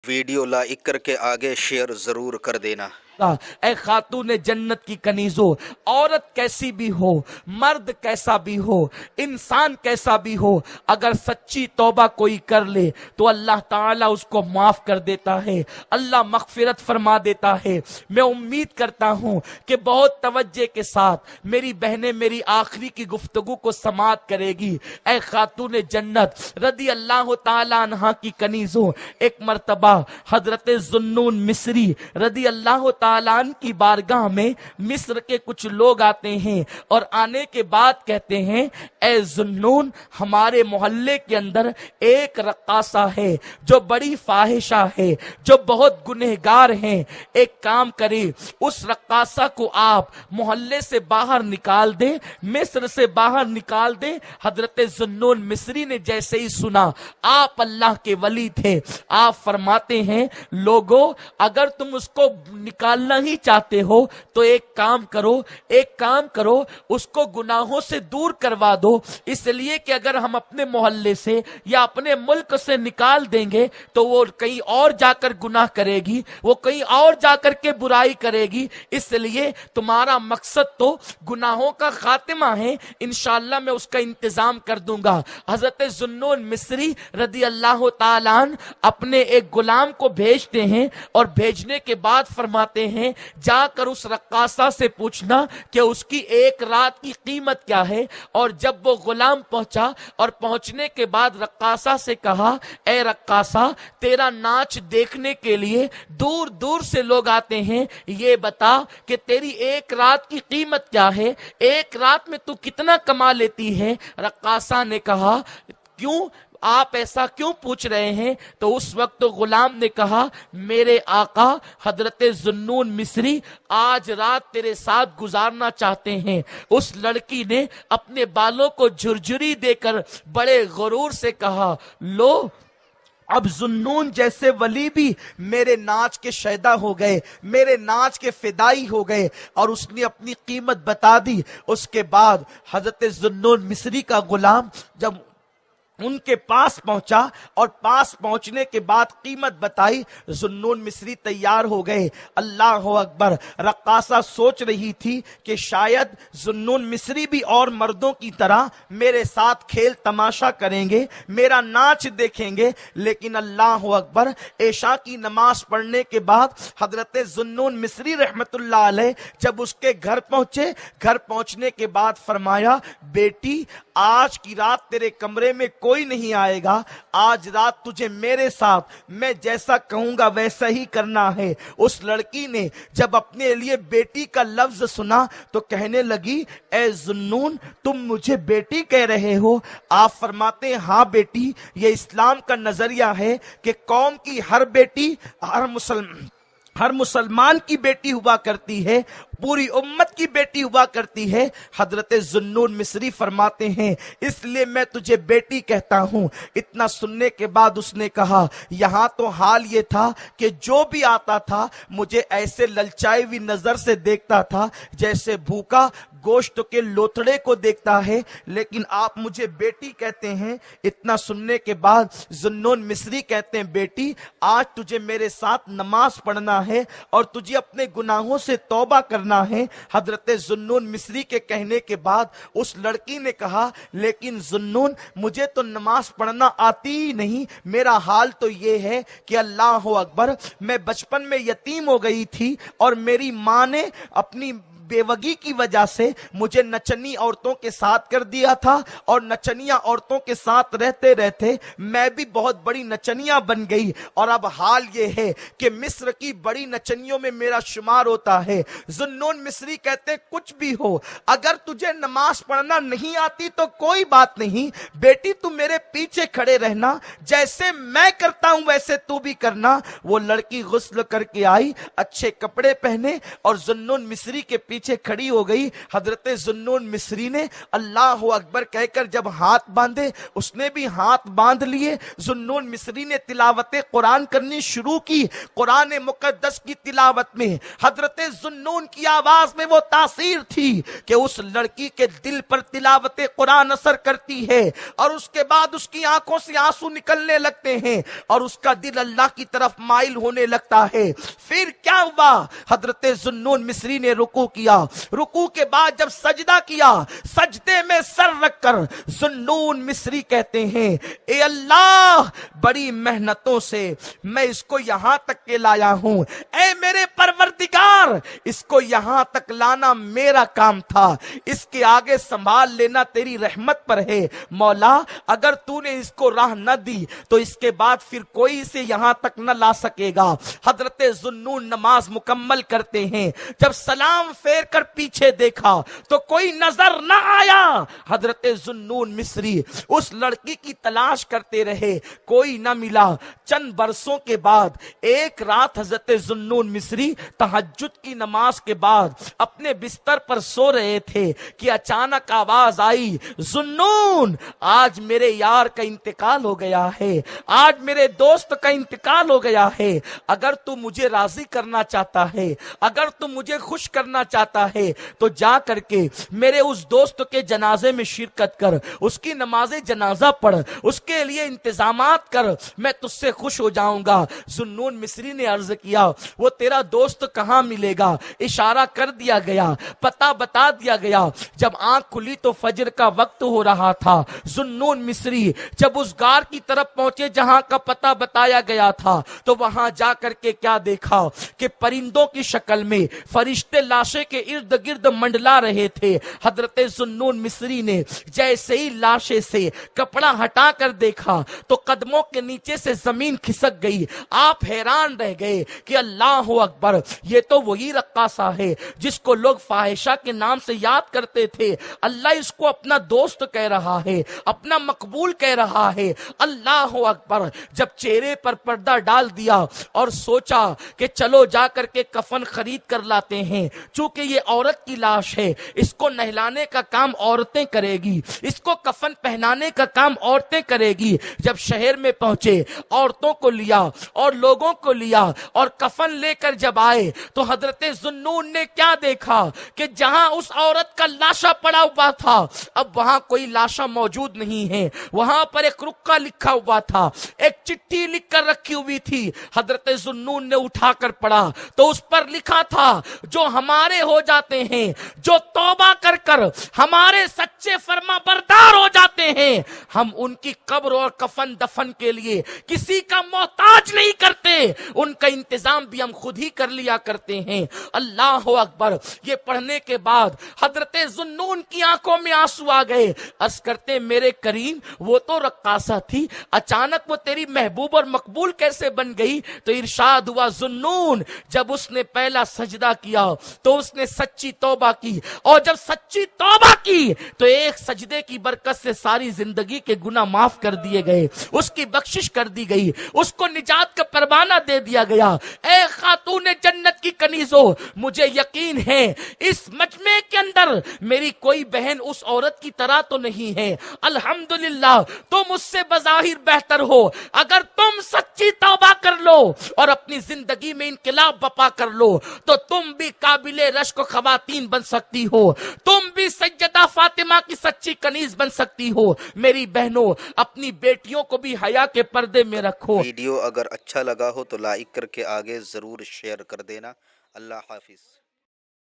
Video like کر کے آگے شیئر ضرور کر دینا۔ اے خاتون جنت کی کنیزو، عورت کیسی بھی ہو، مرد کیسا بھی ہو، انسان کیسا بھی ہو، اگر سچی توبہ کوئی کر لے تو اللہ تعالیٰ اس کو معاف کر دیتا ہے، اللہ مغفرت فرما دیتا ہے۔ میں امید کرتا ہوں کہ بہت توجہ کے ساتھ میری بہنیں میری آخری کی گفتگو کو سماعت کرے گی۔ اے خاتون جنت رضی اللہ تعالیٰ عنہ کی کنیزوں، ایک مرتبہ حضرت ذوالنون مصری رضی اللہ تعالیٰ عنہ کی بارگاہ میں مصر کے کچھ لوگ آتے ہیں اور آنے کے بعد کہتے ہیں، اے ذوالنون، ہمارے محلے کے اندر ایک رقاصہ ہے جو بڑی فاحشہ ہے، جو بہت گنہگار ہیں، ایک کام کرے اس رقاصہ کو آپ محلے سے باہر نکال دیں، مصر سے باہر نکال دیں۔ حضرت ذوالنون مصری نے جیسے ہی سنا، آپ اللہ کے ولی تھے، آپ فرماتے ہیں، لوگوں اگر تم اس کو نکالنا ہی چاہتے ہو تو ایک کام کرو، اس کو گناہوں سے دور کروا دو، اس لیے کہ اگر ہم اپنے محلے سے یا اپنے ملک سے نکال دیں گے تو وہ کہیں اور جا کر گناہ کرے گی، وہ کہیں اور جا کر کے برائی کرے گی، اس لیے تمہارا مقصد تو گناہوں کا خاتمہ ہے، انشاءاللہ میں اس کا انتظام کر دوں گا۔ حضرت ذوالنون مصری رضی اللہ تعالیٰ عنہ اپنے ایک غلام کو بھیجتے ہیں اور بھیجنے کے بعد فرماتے ہیں، جا کر اس رقاصہ سے پوچھنا کہ اس کی ایک رات کی قیمت کیا ہے۔ اور جب وہ غلام پہنچا اور پہنچنے کے بعد رقاصہ سے کہا، اے رقاصہ، تیرا ناچ دیکھنے کے لیے دور دور سے لوگ آتے ہیں، یہ بتا کہ تیری ایک رات کی قیمت کیا ہے، ایک رات میں تو کتنا کما لیتی ہے۔ رقاصہ نے کہا، کیوں آپ ایسا کیوں پوچھ رہے ہیں؟ تو اس وقت غلام نے کہا، میرے آقا حضرت ذوالنون مصری آج رات تیرے ساتھ گزارنا چاہتے ہیں۔ اس لڑکی نے اپنے بالوں کو جھرجھری دے کر بڑے غرور سے کہا، لو اب ذوالنون جیسے ولی بھی میرے ناچ کے شیدا ہو گئے، میرے ناچ کے فدائی ہو گئے، اور اس نے اپنی قیمت بتا دی۔ اس کے بعد حضرت ذوالنون مصری کا غلام جب ان کے پاس پہنچا اور پاس پہنچنے کے بعد قیمت بتائی، ذوالنون مصری تیار ہو گئے۔ اللہ اکبر! رقاصہ سوچ رہی تھی کہ شاید ذوالنون مصری بھی اور مردوں کی طرح میرے ساتھ کھیل تماشا کریں گے، میرا ناچ دیکھیں گے، لیکن اللہ اکبر! عشاء کی نماز پڑھنے کے بعد حضرت ذوالنون مصری رحمت اللہ علیہ جب اس کے گھر پہنچے، گھر پہنچنے کے بعد فرمایا، بیٹی آج کی رات تیرے کمرے میں کوئی نہیں آئے گا، آج رات تجھے میرے ساتھ میں جیسا کہوں گا ویسا ہی کرنا ہے۔ اس لڑکی نے جب اپنے لیے بیٹی کا لفظ سنا تو کہنے لگی، اے ذوالنون، تم مجھے بیٹی کہہ رہے ہو؟ آپ فرماتے ہیں، ہاں بیٹی، یہ اسلام کا نظریہ ہے کہ قوم کی ہر بیٹی ہر مسلمان کی بیٹی ہوا کرتی ہے، پوری امت کی بیٹی ہوا کرتی ہے۔ حضرت ذوالنون مصری فرماتے ہیں، اس لیے میں تجھے بیٹی کہتا ہوں۔ اتنا سننے کے بعد اس نے کہا، یہاں تو حال یہ تھا کہ جو بھی آتا تھا مجھے ایسے للچائی ہوئی نظر سے دیکھتا تھا جیسے بھوکا گوشت کے لوتھڑے کو دیکھتا ہے، لیکن آپ مجھے بیٹی کہتے ہیں۔ اتنا سننے کے بعد ذوالنون مصری کہتے ہیں، بیٹی آج تجھے میرے ساتھ نماز پڑھنا ہے اور تجھے اپنے گناہوں سے توبہ کرنا ہے۔ حضرت ذوالنون مصری کے کہنے کے بعد اس لڑکی نے کہا، لیکن ذوالنون مجھے تو نماز پڑھنا آتی ہی نہیں، میرا حال تو یہ ہے کہ اللہ اکبر، میں بچپن میں یتیم ہو گئی تھی اور میری ماں نے اپنی بیوگی کی وجہ سے مجھے نچنی عورتوں کے ساتھ کر دیا تھا، اور نچنیاں عورتوں کے ساتھ رہتے رہتے میں بھی بہت بڑی نچنیاں بن گئی، اور اب حال یہ ہے کہ مصر کی بڑی نچنیوں میں میرا شمار ہوتا ہے۔ ذوالنون مصری کہتے کچھ بھی ہو، اگر تجھے نماز پڑھنا نہیں آتی تو کوئی بات نہیں بیٹی، تم میرے پیچھے کھڑے رہنا، جیسے میں کرتا ہوں ویسے تو بھی کرنا۔ وہ لڑکی غسل کر کے آئی، اچھے کپڑے پہنے اور ذوالنون مصری کے پیچھے پیچھے کھڑی ہو گئی. حضرت ذوالنون مصری نے اللہ اکبر کہہ کر جب ہاتھ باندھے, اس نے بھی ہاتھ باندھ لیے. ذوالنون مصری نے تلاوت قرآن کرنی شروع کی. قرآن مقدس کی تلاوت میں حضرت ذوالنون کی آواز میں وہ تاثیر تھی کہ اس لڑکی کے دل پر تلاوت قرآن اثر کرتی ہے, اور اس کے بعد اس کی آنکھوں سے آنسو نکلنے لگتے ہیں اور اس کا دل اللہ کی طرف مائل ہونے لگتا ہے. پھر کیا ہوا؟ حضرت ذوالنون مصری نے رکوع کیا. رکوع کے بعد جب سجدہ کیا, سجدے میں سر رکھ کر ذوالنون مصری کہتے ہیں, اے اللہ, بڑی محنتوں سے میں اس کو یہاں تک کے لایا ہوں. اے میرے پروردگار, اس کو یہاں تک لانا میرا کام تھا, اس کے آگے سنبھال لینا تیری رحمت پر ہے. مولا, اگر تو نے اس کو راہ نہ دی تو اس کے بعد پھر کوئی اسے یہاں تک نہ لا سکے گا. حضرت ذوالنون نماز مکمل کرتے ہیں. جب سلام پھیر کر پیچھے دیکھا تو کوئی نظر نہ آیا. حضرت ذوالنون مصری اس لڑکی کی تلاش کرتے رہے, کوئی نہ ملا. چند برسوں کے بعد ایک رات حضرت ذوالنون مصری تہجد کی نماز کے بعد اپنے بستر پر سو رہے تھے کہ اچانک آواز آئی, ذوالنون, آج میرے یار کا انتقال ہو گیا ہے, آج میرے دوست کا انتقال ہو گیا ہے. اگر تو مجھے راضی کرنا چاہتا ہے, اگر تو مجھے خوش کرنا چاہتا ہے تو جا کر کے میرے اس دوست کے جنازے میں شرکت کر, اس کی نماز جنازہ پڑھ, اس کے لیے انتظامات کر, میں تجھ سے خوش ہو جاؤں گا. ذوالنون مصری نے عرض کیا, وہ تیرا دوست کہاں ملے گا؟ اشارہ کر دیا گیا, پتہ بتا دیا گیا. جب آنکھ کھلی تو فجر کا وقت ہو رہا تھا. ذوالنون مصری جب اس غار کی طرف پہنچے جہاں کا پتہ بتایا گیا تھا تو وہاں جا کر کے کیا دیکھا کہ پرندوں کی شکل میں فرشتے لاشیں کے ارد گرد منڈلا رہے تھے. حضرت ذوالنون مصری نے جیسے ہی لاشیں سے کپڑا ہٹا کر دیکھا تو قدموں کے نیچے سے زمین کھسک گئی. آپ حیران رہ گئے کہ اللہ اکبر, یہ تو وہی رقاصہ ہے جس کو لوگ فاحشہ کے نام سے یاد کرتے تھے. اللہ اس کو اپنا دوست کہہ رہا ہے, اپنا مقبول کہہ رہا ہے. اللہ اکبر. جب چہرے پر پردہ ڈال دیا اور سوچا کہ چلو جا کر کے کفن خرید کر لاتے ہیں, چونکہ یہ عورت کی لاش ہے, اس کو نہلانے کا کام عورتیں کرے گی, اس کو کفن پہنانے کا کام عورتیں کرے گی. جب شہر میں پہنچے, عورتوں کو لیا اور لوگوں کو لیا اور کفن لے کر جب آئے تو حضرت ذوالنون نے کیا دیکھا کہ جہاں اس عورت کا لاشا پڑا ہوا تھا اب وہاں کوئی لاشا موجود نہیں ہے. وہاں پر ایک رکا لکھا ہوا تھا, ایک چٹھی لکھ کر رکھی ہوئی تھی. حضرت ذوالنون نے اٹھا کر پڑھا تو اس پر لکھا تھا, جو ہمارے ہو جاتے ہیں, جو توبہ کر کر ہمارے سچے فرما بردار ہو جاتے ہیں, ہم ان کی قبر اور کفن دفن کے لیے کسی کا محتاج نہیں کرتے, ان کا انتظام بھی ہم خود ہی کر لیا کرتے ہیں. اللہ اکبر. یہ پڑھنے کے بعد حضرت ذوالنون کی آنکھوں میں آنسو آ گئے. عرض کرتے, میرے کریم, وہ تو رقاصہ تھی, اچانک وہ تیری محبوب اور مقبول کیسے بن گئی؟ تو ارشاد ہوا, ذوالنون, جب اس نے پہلا سجدہ کیا تو اس نے سچی توبہ کی, اور جب سچی توبہ کی تو ایک سجدے کی برکت سے ساری زندگی کے گناہ معاف کر دیے گئے, اس کی بخشش کر دی گئی, اس کو نجات کا پروانہ دے دیا گیا. اے خاتون جنت کی کنیزو, مجھے یقین ہے اس مجمع کے اندر میری کوئی بہن اس عورت کی طرح تو نہیں ہے. الحمدللہ تم اس سے بظاہر بہتر ہو. اگر تم سچی توبہ کر لو اور اپنی زندگی میں انقلاب بپا کر لو تو تم بھی قابل رشک خواتین بن سکتی ہو, تم بھی سیدہ فاطمہ کی سچی کنیز بن سکتی ہو. میری بہنوں, اپنی بیٹیوں کو بھی حیا کے پردے میں رکھو. ویڈیو اگر اچھا لگا ہو تو لائک کر کے آگے ضرور شیئر کر دینا. اللہ حافظ.